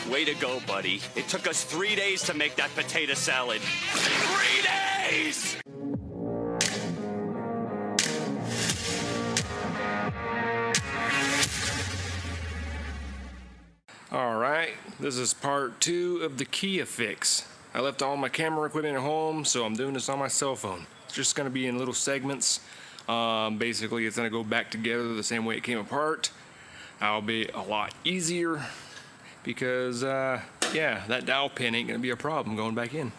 Way to go, buddy. It took us 3 days to make that potato salad. 3 days! Alright, this is part 2 of the Kia fix. I left all my camera equipment at home, so I'm doing this on my cell phone. It's just going to be in little segments. Basically, it's going to go back together the same way it came apart. That'll be a lot easier because, yeah, that dowel pin ain't going to be a problem going back in.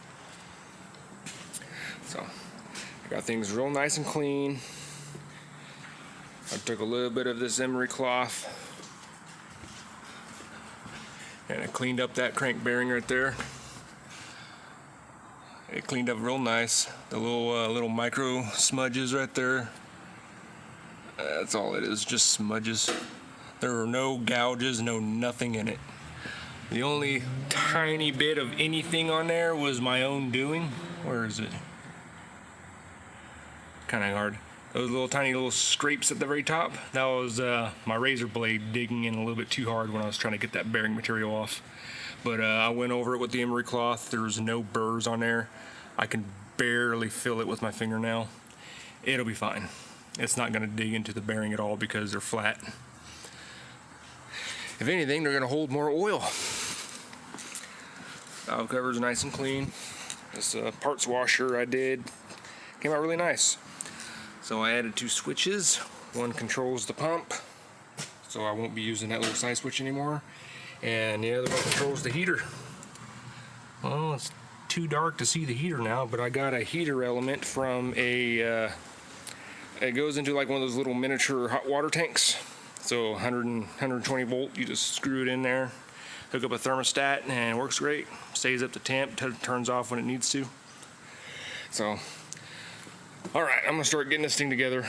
So, I got things real nice and clean. I took a little bit of this emery cloth and I cleaned up that crank bearing right there. It cleaned up real nice. The little micro smudges right there. That's all it is, just smudges. There were no gouges, no nothing in it. The only tiny bit of anything on there was my own doing. Where is it? Kind of hard. Those little tiny little scrapes at the very top, that was my razor blade digging in a little bit too hard when I was trying to get that bearing material off. But I went over it with the emery cloth. There was no burrs on there. I can barely feel it with my fingernail. It'll be fine. It's not going to dig into the bearing at all because they're flat. If anything, they're going to hold more oil. Valve cover's nice and clean. This parts washer I did came out really nice. So I added 2 switches. One controls the pump, so I won't be using that little side switch anymore. And the other one controls the heater. Well, it's too dark to see the heater now, but I got a heater element from it goes into like one of those little miniature hot water tanks. So 120 volt, you just screw it in there, hook up a thermostat, and it works great. Stays up to temp, turns off when it needs to. So, all right, I'm gonna start getting this thing together.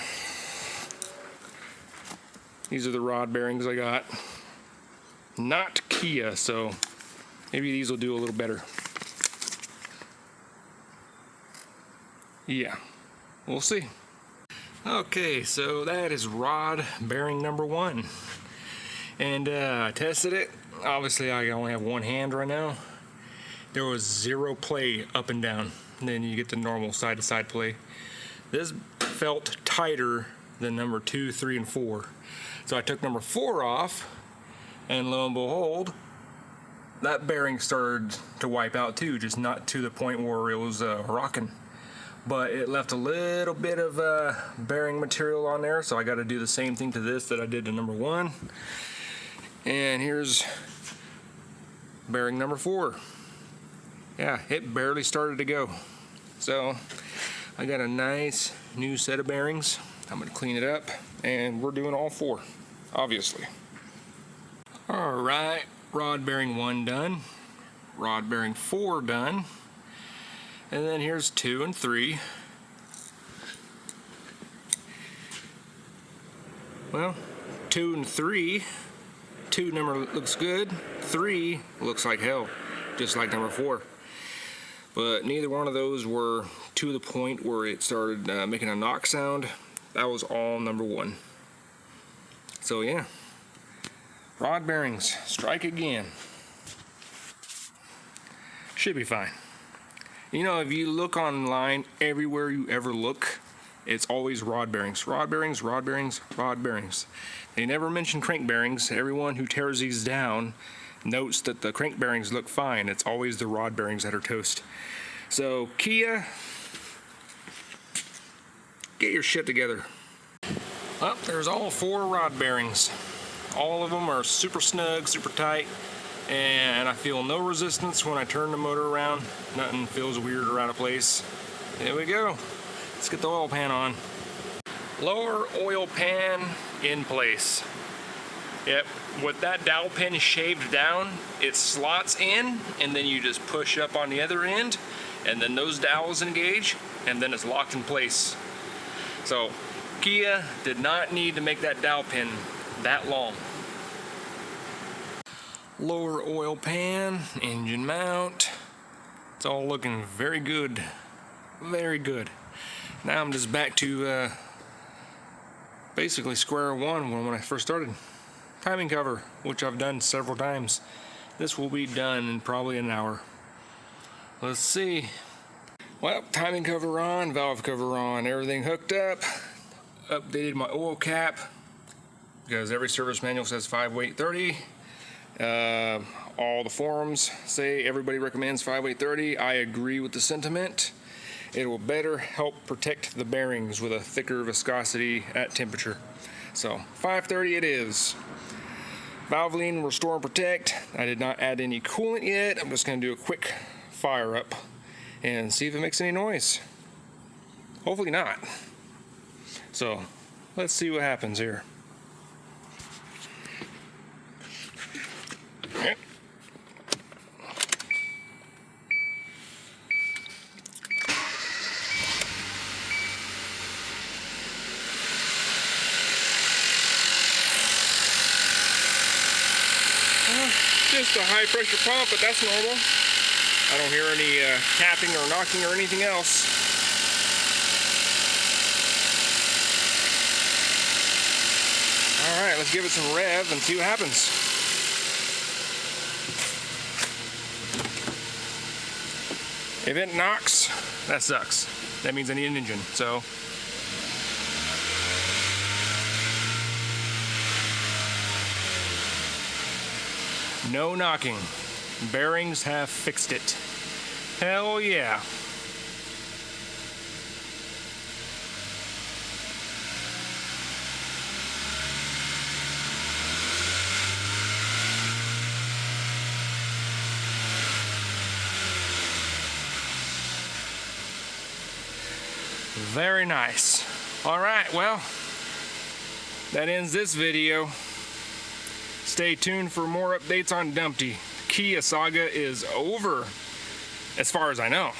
These are the rod bearings I got. Not Kia, so maybe these will do a little better. Yeah, we'll see. Okay, so that is rod bearing number 1. And I tested it. Obviously, I only have one hand right now. There was 0 play up and down. And then you get the normal side-to-side play. This felt tighter than number 2, 3, and 4. So I took number 4 off, and lo and behold, that bearing started to wipe out too, just not to the point where it was rocking. But it left a little bit of bearing material on there, so I got to do the same thing to this that I did to number 1. And here's bearing number 4. Yeah, it barely started to go. So I got a nice new set of bearings. I'm going to clean it up, and we're doing all 4, obviously. All right, rod bearing 1 done, rod bearing 4 done, and then here's 2 and 3. Well, 2 and 3, 2 number looks good, 3 looks like hell, just like number 4. But neither one of those were to the point where it started making a knock sound. That was all number 1. So yeah, rod bearings, strike again. Should be fine. You know, if you look online, everywhere you ever look, it's always rod bearings. Rod bearings, rod bearings, rod bearings. They never mention crank bearings. Everyone who tears these down notes that the crank bearings look fine. It's always the rod bearings that are toast. So, Kia, get your shit together. Well, there's all 4 rod bearings. All of them are super snug, super tight, and I feel no resistance when I turn the motor around. Nothing feels weird or out of place. There we go. Let's get the oil pan on. Lower oil pan in place. Yep, with that dowel pin shaved down, it slots in, and then you just push up on the other end, and then those dowels engage, and then it's locked in place. So, Kia did not need to make that dowel pin that long. Lower oil pan, engine mount. It's all looking very good. Very good. Now I'm just back to basically square one when I first started. Timing cover, which I've done several times. this will be done in probably an hour. Let's see. Well, timing cover on, valve cover on, everything hooked up. Updated my oil cap because every service manual says 5 weight 30. All the forums say everybody recommends 5 weight 30. I agree with the sentiment. It will better help protect the bearings with a thicker viscosity at temperature. So 530 it is. Valvoline, restore and protect. I did not add any coolant yet. I'm just going to do a quick fire up and see if it makes any noise. Hopefully not. So let's see what happens here. Yep. Just a high pressure pump, but that's normal. I don't hear any tapping or knocking or anything else. All right, let's give it some rev and see what happens. If it knocks, that sucks. That means I need an engine, so. No knocking. Bearings have fixed it. Hell yeah. Very nice. All right, well, that ends this video. Stay tuned for more updates on Dumpty. Kia saga is over, as far as I know.